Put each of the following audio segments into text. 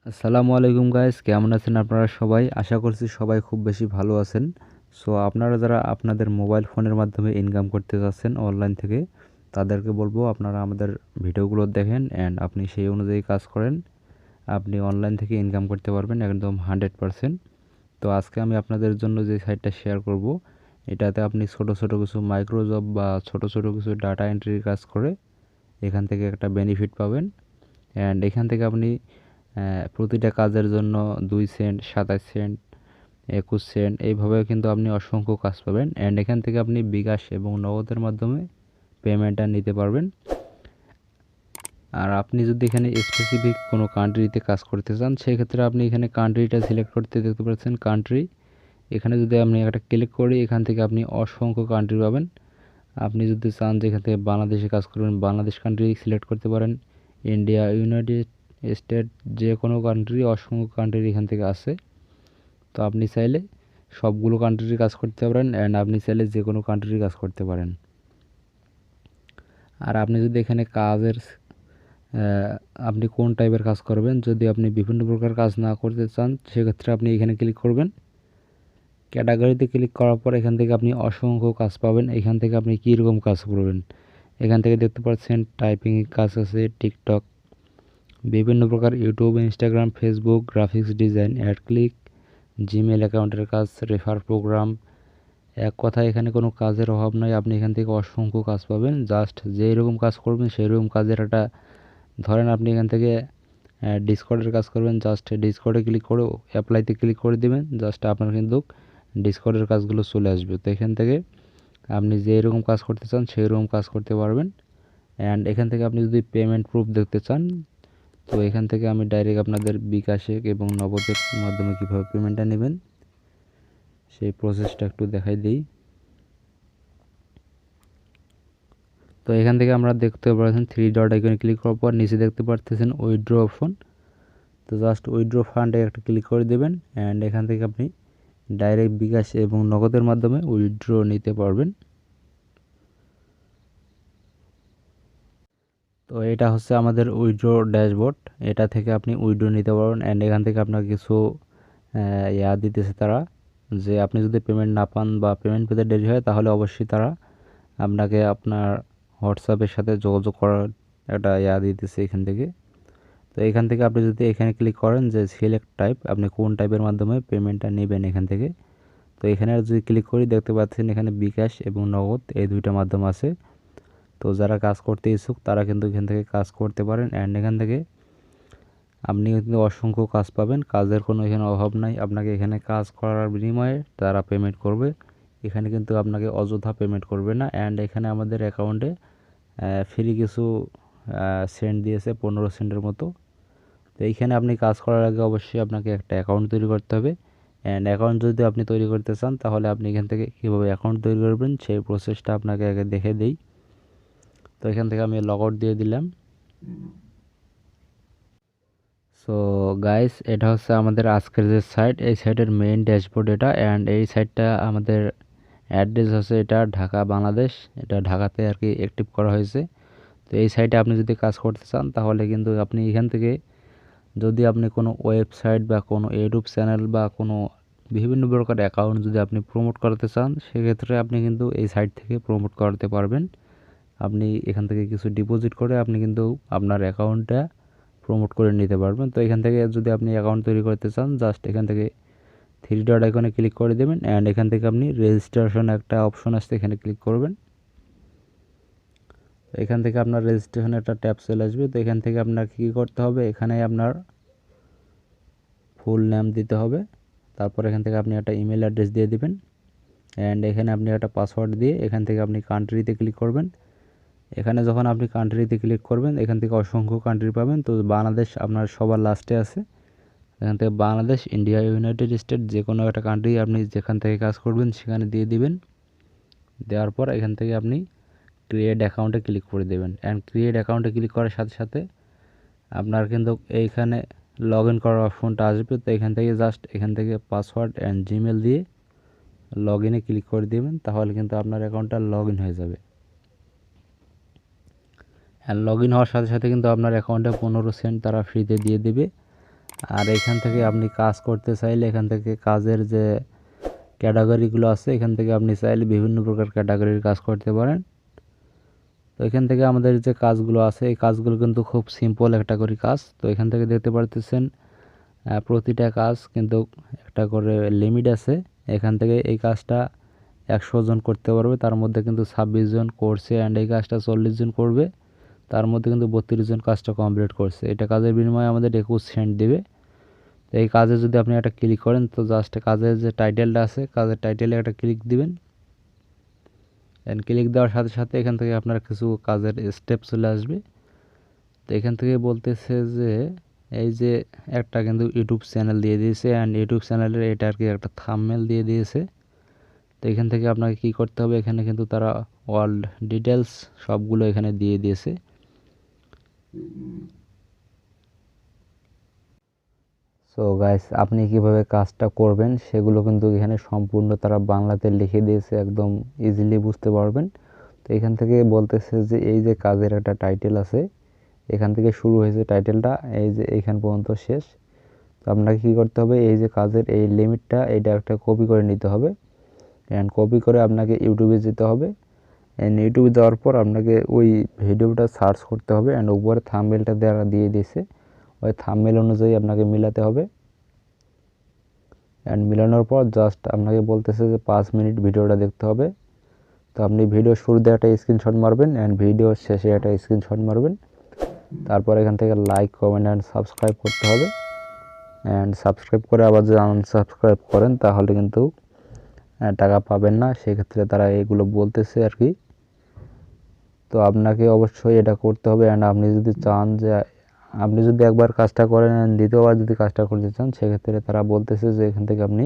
আসসালামু আলাইকুম গাইস, কেমন আছেন আপনারা সবাই? আশা করছি সবাই খুব বেশি ভালো আছেন। সো আপনারা যারা আপনাদের মোবাইল ফোনের মাধ্যমে ইনকাম করতে যাচ্ছেন অনলাইন থেকে, তাদেরকে বলবো আপনারা আমাদের ভিডিওগুলো দেখেন অ্যান্ড আপনি সেই অনুযায়ী কাজ করেন। আপনি অনলাইন থেকে ইনকাম করতে পারবেন একদম 100%। তো আজকে আমি আপনাদের জন্য যে সাইটটা শেয়ার করব, এটাতে আপনি ছোট ছোট কিছু মাইক্রো জব বা ছোট ছোট কিছু ডাটা এন্ট্রির কাজ করে এখান থেকে একটা বেনিফিট পাবেন। অ্যান্ড এখান থেকে আপনি প্রতিটা কাজের জন্য 2 সেন্ট, 27 সেন্ট, 21 সেন্ট এইভাবে কিন্তু আপনি অসংখ্য কাজ পাবেন। অ্যান্ড এখান থেকে আপনি বিকাশ এবং নগদের মাধ্যমে পেমেন্টটা নিতে পারবেন। আর আপনি যদি এখানে স্পেসিফিক কোনো কান্ট্রিতে কাজ করতে চান, সেক্ষেত্রে আপনি এখানে কান্ট্রিটা সিলেক্ট করতে দেখতে পাচ্ছেন কান্ট্রি। এখানে যদি আপনি একটা ক্লিক করি, এখান থেকে আপনি অসংখ্য কান্ট্রি পাবেন। আপনি যদি চান যে এখান থেকে বাংলাদেশে কাজ করবেন, বাংলাদেশ কান্ট্রি সিলেক্ট করতে পারেন। ইন্ডিয়া, ইউনাইটেড স্টেট, যে কোনো কান্ট্রি, অসংখ্য কান্ট্রি এখান থেকে আছে। তো আপনি চাইলে সবগুলো কান্ট্রির কাজ করতে পারেন অ্যান্ড আপনি চাইলে যে কোনো কান্ট্রির কাজ করতে পারেন। আর আপনি যদি এখানে কাজের আপনি কোন টাইপের কাজ করবেন, যদি আপনি বিভিন্ন প্রকার কাজ না করতে চান, সেক্ষেত্রে আপনি এখানে ক্লিক করবেন। ক্যাটাগরিতে ক্লিক করার পর এখান থেকে আপনি অসংখ্য কাজ পাবেন। এখান থেকে আপনি কীরকম কাজ করবেন, এখান থেকে দেখতে পাচ্ছেন টাইপিং কাজ আছে, টিকটক, বিভিন্ন প্রকার YouTube, Instagram, Facebook, graphics design, ad click, Gmail অ্যাকাউন্টের কাজ, রেফার প্রোগ্রাম। এক কথায় এখানে কোনো কাজের অভাব নয়, আপনি এখান থেকে অসংখ্য কাজ পাবেন। জাস্ট যেই রকম কাজ করবেন সেই রকম কাজের একটা, ধরেন আপনি এখান থেকে ডিসকর্ডের কাজ করবেন, জাস্ট ডিসকর্ডে ক্লিক করে অ্যাপ্লাইতে ক্লিক করে দেবেন, জাস্ট আপনার কিন্তু ডিসকর্ডের কাজগুলো চলে আসবে। তো এখান থেকে আপনি যেই রকম কাজ করতে চান সেই রকম কাজ করতে পারবেন। অ্যান্ড এখান থেকে আপনি যদি পেমেন্ট প্রুফ দেখতে চান, তো এখান থেকে আমি ডাইরেক্ট আপনাদের বিকাশে এবং নগদের মাধ্যমে কীভাবে পেমেন্টটা নেবেন সেই প্রসেসটা একটু দেখাই দিই। তো এখান থেকে আমরা দেখতে পাচ্ছেন 3 ডট আইকনে ক্লিক করার পর নিচে দেখতে পাচ্ছেন উইথড্র অপশন। তো জাস্ট উইথড্র ফান্ডে একটা ক্লিক করে দেবেন অ্যান্ড এখান থেকে আপনি ডাইরেক্ট বিকাশ এবং নগদের মাধ্যমে উইথড্র নিতে পারবেন। তো এটা হচ্ছে আমাদের উইথড্র ড্যাশবোর্ড, এটা থেকে আপনি উইথড্র নিতে পারবেন। অ্যান্ড এখান থেকে আপনার কিছু দিতেছে তারা, যে আপনি যদি পেমেন্ট না পান বা পেমেন্ট পেতে দেরি হয়, তাহলে অবশ্যই তারা আপনাকে আপনার হোয়াটসঅ্যাপের সাথে যোগাযোগ করার একটা দিতেছে এখান থেকে। তো এখান থেকে আপনি যদি এখানে ক্লিক করেন যে সিলেক্ট টাইপ, আপনি কোন টাইপের মাধ্যমে পেমেন্টটা নেবেন এখান থেকে। তো এখানে যদি ক্লিক করি দেখতে পাচ্ছেন এখানে বিকাশ এবং নগদ এই দুইটা মাধ্যম আছে। তো যারা কাজ করতে ইচ্ছুক তারা কিন্তু এখান থেকে কাজ করতে পারেন। অ্যান্ড এখান থেকে আপনি কিন্তু অসংখ্য কাজ পাবেন, কাজের কোনো এখানে অভাব নাই। আপনাকে এখানে কাজ করার বিনিময়ে তারা পেমেন্ট করবে, এখানে কিন্তু আপনাকে অযথা পেমেন্ট করবে না। অ্যান্ড এখানে আমাদের অ্যাকাউন্টে ফ্রি কিছু সেন্ট দিয়েছে, 15 সেন্টের মতো। তো এইখানে আপনি কাজ করার আগে অবশ্যই আপনাকে একটা অ্যাকাউন্ট তৈরি করতে হবে। অ্যান্ড অ্যাকাউন্ট যদি আপনি তৈরি করতে চান, তাহলে আপনি এখান থেকে কীভাবে অ্যাকাউন্ট তৈরি করবেন সেই প্রসেসটা আপনাকে আগে দেখে দিই। তো এখান থেকে আমি লগ আউট দিয়ে দিলাম। সো গাইস, এটা হচ্ছে আমাদের আজকের যে সাইট, এই সাইটের মেইন ড্যাশবোর্ড এটা। অ্যান্ড এই সাইটটা আমাদের অ্যাড্রেস হচ্ছে এটা ঢাকা, বাংলাদেশ। এটা ঢাকাতে আর কি অ্যাক্টিভ করা হয়েছে। তো এই সাইটে আপনি যদি কাজ করতে চান, তাহলে কিন্তু আপনি এখান থেকে, যদি আপনি কোনো ওয়েবসাইট বা কোনো ইউটিউব চ্যানেল বা কোনো বিভিন্ন প্রকার অ্যাকাউন্ট যদি আপনি প্রমোট করতে চান, সেক্ষেত্রে আপনি কিন্তু এই সাইট থেকে প্রমোট করতে পারবেন। আপনি এখান থেকে কিছু ডিপোজিট করে আপনি কিন্তু আপনার অ্যাকাউন্টটা প্রমোট করে নিতে পারবেন। তো এখান থেকে যদি আপনি অ্যাকাউন্ট তৈরি করতে চান, জাস্ট এখান থেকে 3 ডট আইকনে ক্লিক করে দেবেন অ্যান্ড এখান থেকে আপনি রেজিস্ট্রেশন একটা অপশন আসছে, এখানে ক্লিক করবেন। তো এখান থেকে আপনার রেজিস্ট্রেশন একটা ট্যাব চলে আসবে। তো এখান থেকে আপনার কী করতে হবে, এখানে আপনার ফুল নেম দিতে হবে। তারপর এখান থেকে আপনি একটা ইমেল অ্যাড্রেস দিয়ে দিবেন অ্যান্ড এখানে আপনি একটা পাসওয়ার্ড দিয়ে এখান থেকে আপনি কান্ট্রিতে ক্লিক করবেন। এখানে যখন আপনি কান্ট্রিতে ক্লিক করবেন, এখান থেকে অসংখ্য কান্ট্রি পাবেন। তো বাংলাদেশ আপনার সবার লাস্টে আছে, এখান থেকে বাংলাদেশ, ইন্ডিয়া, ইউনাইটেড স্টেট, যে কোনো একটা কান্ট্রি আপনি যেখান থেকে কাজ করবেন সেখানে দিয়ে দিবেন। দেওয়ার পর এখান থেকে আপনি ক্রিয়েট অ্যাকাউন্টে ক্লিক করে দেবেন। অ্যান্ড ক্রিয়েট অ্যাকাউন্টে ক্লিক করার সাথে সাথে আপনার কিন্তু এইখানে লগ ইন করার অপশনটা আসবে। তো এখান থেকে জাস্ট এখান থেকে পাসওয়ার্ড অ্যান্ড জিমেল দিয়ে লগ ইনে ক্লিক করে দেবেন, তাহলে কিন্তু আপনার অ্যাকাউন্টটা লগ ইন হয়ে যাবে। অ্যান্ড লগ ইন হওয়ার সাথে সাথে কিন্তু আপনার অ্যাকাউন্টে 15 সেন্ট তারা ফ্রিতে দিয়ে দেবে। আর এখান থেকে আপনি কাজ করতে চাইলে এখান থেকে কাজের যে ক্যাটাগরিগুলো আছে এখান থেকে আপনি চাইলে বিভিন্ন প্রকার ক্যাটাগরির কাজ করতে পারেন। তো এখান থেকে আমাদের যে কাজগুলো আছে এই কাজগুলো কিন্তু খুব সিম্পল একটা করে কাজ। তো এখান থেকে দেখতে পারতেছেন প্রতিটা কাজ কিন্তু একটা করে লিমিট আছে। এখান থেকে এই কাজটা 100 জন করতে পারবে, তার মধ্যে কিন্তু 26 জন করছে অ্যান্ড এই কাজটা 40 জন করবে, তার মধ্যে কিন্তু 32 জন কাজটা কমপ্লিট করছে। এটা কাজের বিনিময়ে আমাদের 21 সেন্ট দেবে। তো এই কাজে যদি আপনি একটা ক্লিক করেন তো জাস্ট কাজের যে টাইটেলটা আছে কাজের টাইটেলে একটা ক্লিক দিবেন, অ্যান্ড ক্লিক দেওয়ার সাথে সাথে এখান থেকে আপনার কিছু কাজের স্টেপ চলে আসবে। তো এখান থেকে বলতেছে যে এই যে একটা কিন্তু ইউটিউব চ্যানেল দিয়ে দিয়েছে অ্যান্ড ইউটিউব চ্যানেলের এটা আর কি একটা থাম্বনেল দিয়ে দিয়েছে। তো এখান থেকে আপনাকে কি করতে হবে, এখানে কিন্তু তারা অল ডিটেলস সবগুলো এখানে দিয়ে দিয়েছে। সো গাইস, আপনি কিভাবে কাজটা করবেন সেগুলো কিন্তু এখানে সম্পূর্ণ তারা বাংলাতে লিখে দিয়েছে, একদম ইজিলি বুঝতে পারবেন। তো এখান থেকে বলতেছে যে এই যে কাজের একটা টাইটেল আছে, এখান থেকে শুরু হয়েছে টাইটেলটা, এই যে এইখান পর্যন্ত শেষ। তো আপনাকে কী করতে হবে, এই যে কাজের এই লিমিটটা এটা একটা কপি করে নিতে হবে, অ্যান্ড কপি করে আপনাকে ইউটিউবে যেতে হবে। অ্যান্ড ইউটিউবে যাওয়ার পর আপনাকে ওই ভিডিওটা সার্চ করতে হবে, অ্যান্ড উপরে থাম্বনেলটা দেওয়া দিয়ে দিয়েছে, ওই থাম্বনেল অনুযায়ী আপনাকে মিলাতে হবে। অ্যান্ড মিলানোর পর জাস্ট আপনাকে বলতেছে যে 5 মিনিট ভিডিওটা দেখতে হবে। তো আপনি ভিডিও শুরুতে একটা স্ক্রিনশট মারবেন অ্যান্ড ভিডিও শেষে একটা স্ক্রিনশট মারবেন। তারপর এখান থেকে লাইক, কমেন্ট অ্যান্ড সাবস্ক্রাইব করতে হবে। অ্যান্ড সাবস্ক্রাইব করে আবার যদি আনসাবস্ক্রাইব করেন তাহলে কিন্তু টাকা পাবেন না, সেক্ষেত্রে তারা এগুলো বলতেছে আর কি। তো আপনাকে অবশ্যই এটা করতে হবে। অ্যান্ড আপনি যদি চান যে আপনি যদি একবার কাজটা করেন দ্বিতীয়বার যদি কাজটা করতে চান সেক্ষেত্রে তারা বলতেছে যে এখান থেকে আপনি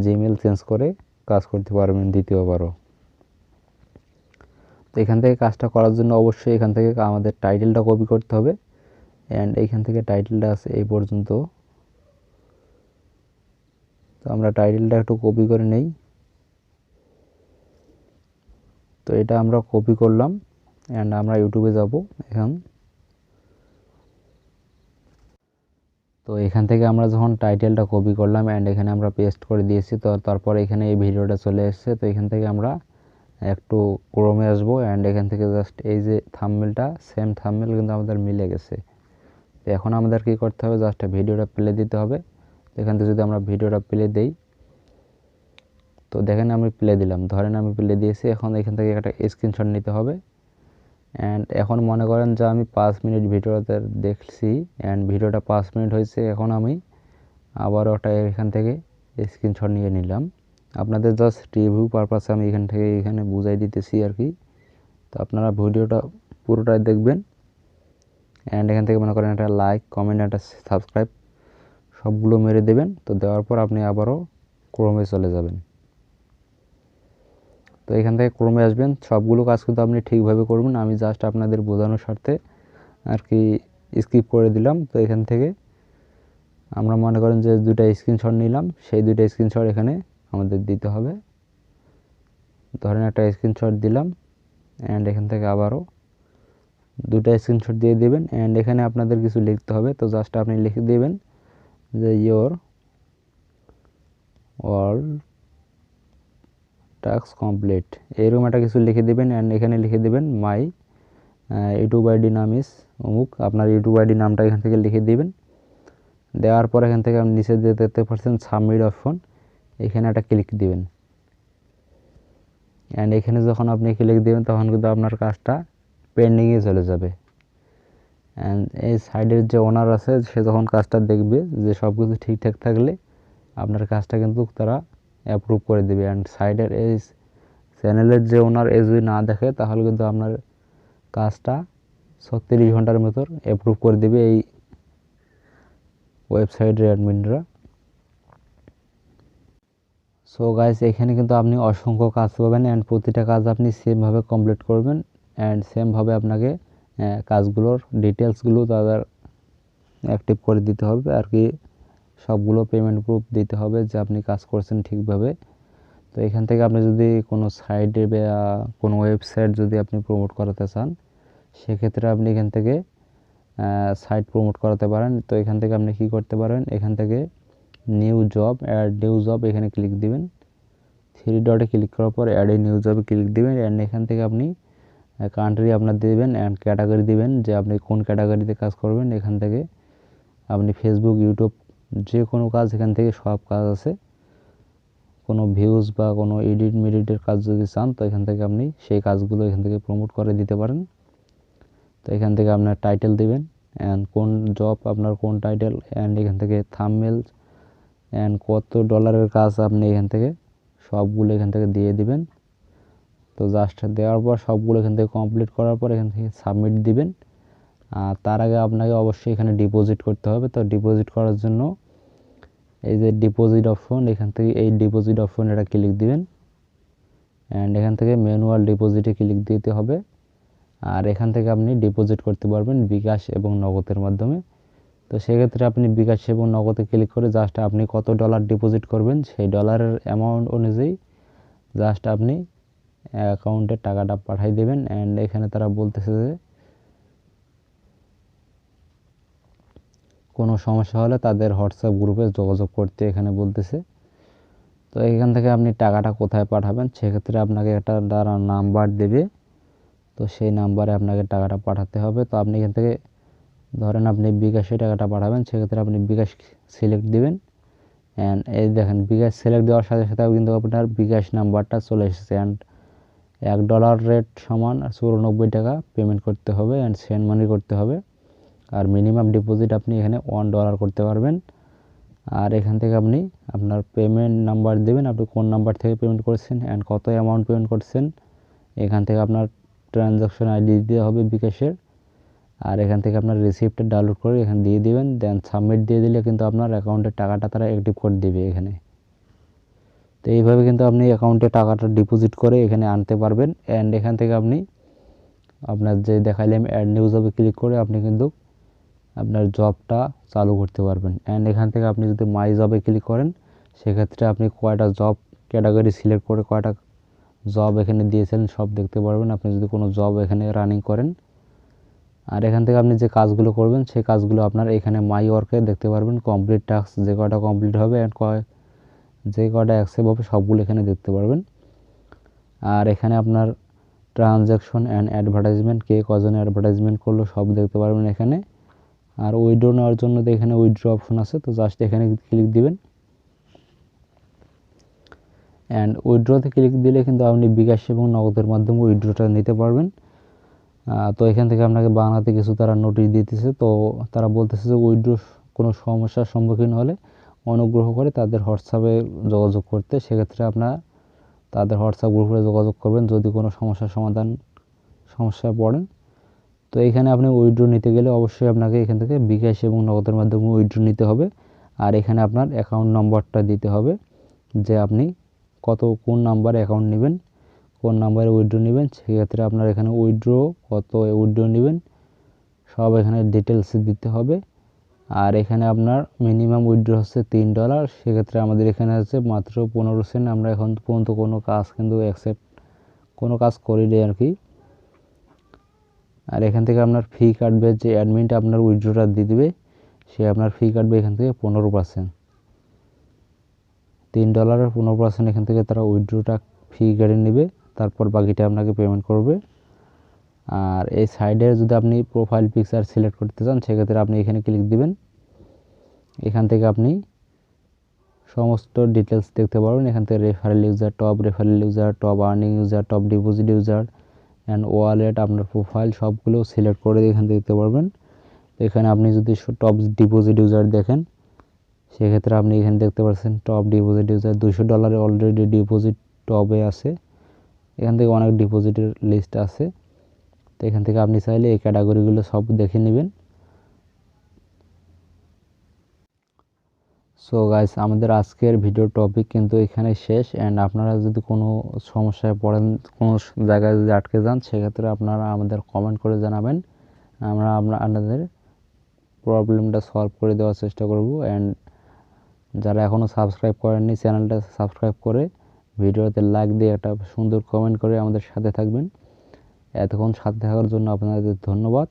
জিমেল চেঞ্জ করে কাজ করতে পারবেন দ্বিতীয়বারও। তো এখান থেকে কাজটা করার জন্য অবশ্যই এখান থেকে আমাদের টাইটেলটা কপি করতে হবে। অ্যান্ড এইখান থেকে টাইটেলটা আছে এই পর্যন্ত। তো আমরা টাইটেলটা একটু কপি করে নেই। তো এটা আমরা কপি করলাম অ্যান্ড আমরা ইউটিউবে যাব এখন। তো এখান থেকে আমরা যখন টাইটেলটা কপি করলাম অ্যান্ড এখানে আমরা পেস্ট করে দিয়েছি, তো তারপর এখানে এই ভিডিওটা চলে এসেছে। তো এখান থেকে আমরা একটু ক্রোমে আসবো অ্যান্ড এখান থেকে জাস্ট এই যে থাম্বনেলটা, সেম থাম্বনেল কিন্তু আমাদের মিলে গেছে। তো এখন আমাদের কী করতে হবে, জাস্ট ভিডিওটা প্লে দিতে হবে। এখান থেকে যদি আমরা ভিডিওটা প্লে দেই, তো দেখেন আমি প্লে দিলাম, ধরেন আমি প্লে দিয়েছি। এখন এখান থেকে একটা স্ক্রিনশট নিতে হবে। অ্যান্ড এখন মনে করেন যে আমি 5 মিনিট ভিডিওতে দেখছি অ্যান্ড ভিডিওটা 5 মিনিট হয়েছে, এখন আমি আবারও ওটা এখান থেকে স্ক্রিনশট নিয়ে নিলাম। আপনাদের জাস্ট রিভিউ পারপাসে আমি এখানে বুঝাই দিতেছি আর কি। তো আপনারা ভিডিওটা পুরোটাই দেখবেন অ্যান্ড এখান থেকে মনে করেন একটা লাইক, কমেন্ট, একটা সাবস্ক্রাইব সবগুলো মেরে দেবেন। তো দেওয়ার পর আপনি আবারও ক্রোমে চলে যাবেন। তো এখান থেকে ক্রোমে আসবেন, সবগুলো কাজ কিন্তু আপনি ঠিকভাবে করবেন, আমি জাস্ট আপনাদের বোঝানোর স্বার্থে আর কি স্কিপ করে দিলাম। তো এখান থেকে আমরা মনে করেন যে দুটা স্ক্রিনশট নিলাম, সেই দুইটা স্ক্রিনশট এখানে আমাদের দিতে হবে। ধরেন একটা স্ক্রিনশট দিলাম অ্যান্ড এখান থেকে আবারও দুটা স্ক্রিনশট দিয়ে দেবেন অ্যান্ড এখানে আপনাদের কিছু লিখতে হবে। তো জাস্ট আপনি লিখে দেবেন যে ইয়োর অল টাস্ক কমপ্লিট, এরকম একটা কিছু লিখে দেবেন অ্যান্ড এখানে লিখে দেবেন মাই ইউটিউব আইডি নাম ইস অমুক, আপনার ইউটিউব আইডি নামটা এখান থেকে লিখে দিবেন। দেওয়ার পর এখান থেকে আপনি নিচে দিয়ে দেখতে পাচ্ছেন সাবমিট অপশন, এখানে একটা ক্লিক দিবেন। অ্যান্ড এখানে যখন আপনি ক্লিক দেবেন তখন কিন্তু আপনার কাজটা পেন্ডিংয়ে চলে যাবে। অ্যান্ড এই সাইডের যে ওনার আছে সে যখন কাজটা দেখবে যে সব কিছু ঠিকঠাক থাকলে আপনার কাজটা কিন্তু তারা অ্যাপ্রুভ করে দেবে। অ্যান্ড সাইডের এই চ্যানেলের যে ওনার যদি না দেখে তাহলে কিন্তু আপনার কাজটা 36 ঘন্টার ভেতর অ্যাপ্রুভ করে দেবে এই ওয়েবসাইটের অ্যাডমিনরা। সো গাইস, এখানে কিন্তু আপনি অসংখ্য কাজ পাবেন অ্যান্ড প্রতিটা কাজ আপনি সেমভাবে কমপ্লিট করবেন অ্যান্ড সেমভাবে আপনাকে কাজগুলোর ডিটেলসগুলো তাদের অ্যাক্টিভ করে দিতে হবে আর কি। সবগুলো পেমেন্ট প্রুফ দিতে হবে যে আপনি কাজ করছেন ঠিকভাবে। তো এখান থেকে আপনি যদি কোনো সাইটে বা কোনো ওয়েবসাইট যদি আপনি প্রমোট করাতে চান সেক্ষেত্রে আপনি এখান থেকে সাইট প্রমোট করাতে পারেন। তো এখান থেকে আপনি কি করতে পারেন, এখান থেকে new job, add new job এখানে ক্লিক দিবেন। 3 ডটে ক্লিক করার পর অ্যাড এ নিউ জবে ক্লিক দিবেন। অ্যান্ড এখান থেকে আপনি কান্ট্রি আপনার দেবেন অ্যান্ড ক্যাটাগরি দিবেন যে আপনি কোন ক্যাটাগরিতে কাজ করবেন। এখান থেকে আপনি ফেসবুক, ইউটিউব যে কোনো কাজ এখান থেকে সব কাজ আছে। কোনো ভিউজ বা কোনো এডিট মেডিটের কাজ যদি চান তো এখান থেকে আপনি সেই কাজগুলো এখান থেকে প্রমোট করে দিতে পারেন। তো এখান থেকে আপনার টাইটেল দিবেন অ্যান্ড কোন জব আপনার কোন টাইটেল, অ্যান্ড এখান থেকে থাম্বনেল অ্যান্ড কত ডলারের কাজ আপনি এখান থেকে সবগুলো এখান থেকে দিয়ে দিবেন। তো জাস্ট দেওয়ার পর সবগুলো এখান থেকে কমপ্লিট করার পর এখান থেকে সাবমিট দিবেন। আর তার আগে আপনাকে অবশ্যই এখানে ডিপোজিট করতে হবে। তো ডিপোজিট করার জন্য এই যে ডিপোজিট অপশন, এখান থেকে এই ডিপোজিট অপশন এটা ক্লিক দিবেন অ্যান্ড এখান থেকে ম্যানুয়াল ডিপোজিটে ক্লিক দিতে হবে। আর এখান থেকে আপনি ডিপোজিট করতে পারবেন বিকাশ এবং নগদের মাধ্যমে। তো সেক্ষেত্রে আপনি বিকাশ এবং নগদে ক্লিক করে জাস্ট আপনি কত ডলার ডিপোজিট করবেন সেই ডলারের অ্যামাউন্ট অনুযায়ী জাস্ট আপনি অ্যাকাউন্টে টাকাটা পাঠিয়ে দেবেন। অ্যান্ড এখানে তারা বলতেছে যে কোনো সমস্যা হলে তাদের হোয়াটসঅ্যাপ গ্রুপে যোগাযোগ করতে এখানে বলতেছে। তো এখান থেকে আপনি টাকাটা কোথায় পাঠাবেন, সেক্ষেত্রে আপনাকে একটা দ্বারা নাম্বার দেবে। তো সেই নাম্বারে আপনাকে টাকাটা পাঠাতে হবে। তো আপনি এখান থেকে ধরেন আপনি বিকাশে টাকাটা পাঠাবেন, সেক্ষেত্রে আপনি বিকাশ সিলেক্ট দিবেন। অ্যান্ড এই দেখেন বিকাশ সিলেক্ট দেওয়ার সাথে সাথে কিন্তু আপনার বিকাশ নাম্বারটা চলে এসেছে। অ্যান্ড $1 রেট সমান 94 টাকা পেমেন্ট করতে হবে অ্যান্ড সেন্ড মানি করতে হবে। আর মিনিমাম ডিপোজিট আপনি এখানে $1 করতে পারবেন। আর এখান থেকে আপনি আপনার পেমেন্ট নাম্বার দেবেন, আপনি কোন নাম্বার থেকে পেমেন্ট করেছেন অ্যান্ড কত অ্যামাউন্ট পেমেন্ট করছেন। এখান থেকে আপনার ট্রানজাকশন আইডি দিতে হবে বিকাশের। আর এখান থেকে আপনার রিসিপ্টটা ডাউনলোড করে এখানে দিয়ে দিবেন। দেন সাবমিট দিয়ে দিলে কিন্তু আপনার অ্যাকাউন্টের টাকাটা তারা অ্যাক্টিভ করে দেবে এখানে। তো এইভাবে কিন্তু আপনি অ্যাকাউন্টে টাকাটা ডিপোজিট করে এখানে আনতে পারবেন। অ্যান্ড এখান থেকে আপনি আপনার যে দেখাইলাম অ্যাড নিউ জবে ক্লিক করে আপনি কিন্তু আপনার জবটা চালু করতে পারবেন। অ্যান্ড এখান থেকে আপনি যদি মাই জবে ক্লিক করেন সেক্ষেত্রে আপনি কয়টা জব ক্যাটাগরি সিলেক্ট করে কয়টা জব এখানে দিয়েছিলেন সব দেখতে পারবেন আপনি যদি কোনো জব এখানে রানিং করেন। আর এখান থেকে আপনি যে কাজগুলো করবেন সেই কাজগুলো আপনার এখানে মাই ওয়ার্কে দেখতে পারবেন। কমপ্লিট টাস্ক যে কয়টা কমপ্লিট হবে অ্যান্ড যে কয়টা অ্যাকসেপ্ট হবে সবগুলো এখানে দেখতে পারবেন। আর এখানে আপনার ট্রানজ্যাকশন অ্যান্ড অ্যাডভার্টাইজমেন্ট কে কজন অ্যাডভার্টাইজমেন্ট করলো সব দেখতে পারবেন এখানে। আর উইথড্র নেওয়ার জন্য তো এখানে উইথড্র অপশন আছে, তো জাস্ট এখানে ক্লিক দিবেন। অ্যান্ড উইথড্রতে ক্লিক দিলে কিন্তু আপনি বিকাশ এবং নগদের মাধ্যমে উইথড্রটা নিতে পারবেন। তো এখান থেকে আপনাকে বাংলাতে কিছু তারা নোটিশ দিতেছে। তো তারা বলতেছে যে উইথড্র কোনো সমস্যার সম্মুখীন হলে অনুগ্রহ করে তাদের হোয়াটসঅ্যাপে যোগাযোগ করতে। সেক্ষেত্রে আপনার তাদের হোয়াটসঅ্যাপ গ্রুপে যোগাযোগ করবেন যদি কোনো সমস্যায় পড়েন। তো এখানে আপনি উইথড্র নিতে গেলে অবশ্যই আপনাকে এখান থেকে বিকাশ এবং নগদের মাধ্যমে উইথড্র নিতে হবে। আর এখানে আপনার অ্যাকাউন্ট নম্বরটা দিতে হবে যে আপনি কোন নাম্বারে অ্যাকাউন্ট নেবেন, কোন নাম্বারে উইথড্র নেবেন। সেক্ষেত্রে আপনার এখানে কত উইথড্র নেবেন সব এখানে ডিটেলস দিতে হবে। আর এখানে আপনার মিনিমাম উইথড্র হচ্ছে $3। সেক্ষেত্রে আমাদের এখানে আছে মাত্র 15 সেন্ট। আমরা এখন পর্যন্ত কোনো কাজ কিন্তু কোনো কাজ করিনি আর কি। আর এখান থেকে আপনার ফি কাটবে, যে অ্যাডমিনটা আপনার উইথড্রটা দিয়ে দেবে সে আপনার ফি কাটবে এখান থেকে 15%। $3 15% এখান থেকে তারা উইথড্রটা ফি কেটে নেবে, তারপর বাকিটা আপনাকে পেমেন্ট করবে। আর এই সাইডে যদি আপনি প্রোফাইল পিকচার সিলেক্ট করতে চান সেক্ষেত্রে আপনি এখানে ক্লিক দিবেন। এখান থেকে আপনি সমস্ত ডিটেলস দেখতে পারবেন। এখান থেকে referral user, top referral user, top earning user, top deposit user and wallet, আপনার প্রোফাইল সবগুলো সিলেক্ট করে এখান থেকে দেখতে পারবেন। এখানে আপনি যদি টপ ডিপোজিট ইউজার দেখেন সেক্ষেত্রে আপনি এখানে দেখতে পাচ্ছেন top deposit user $200 already deposit টপে আছে। এখান থেকে অনেক ডিপোজিটের লিস্ট আছে। তো এখান থেকে আপনি চাইলে এই ক্যাটাগরিগুলো সব দেখে নেবেন। সো গাইস, আমাদের আজকের ভিডিও টপিক কিন্তু এখানে শেষ। অ্যান্ড আপনারা যদি কোনো সমস্যায় পড়েন, কোনো জায়গায় যদি আটকে যান সেক্ষেত্রে আপনারা আমাদের কমেন্ট করে জানাবেন। আমরা আপনাদের প্রবলেমটা সলভ করে দেওয়ার চেষ্টা করব। অ্যান্ড যারা এখনও সাবস্ক্রাইব করেননি চ্যানেলটা সাবস্ক্রাইব করে ভিডিওতে লাইক দিয়ে একটা সুন্দর কমেন্ট করে আমাদের সাথে থাকবেন। এতক্ষণ সাথে থাকার জন্য আপনাদের ধন্যবাদ।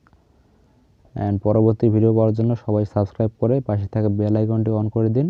অ্যান্ড পরবর্তী ভিডিও পাওয়ার জন্য সবাই সাবস্ক্রাইব করে পাশে থাকা বেল আইকনটি অন করে দিন।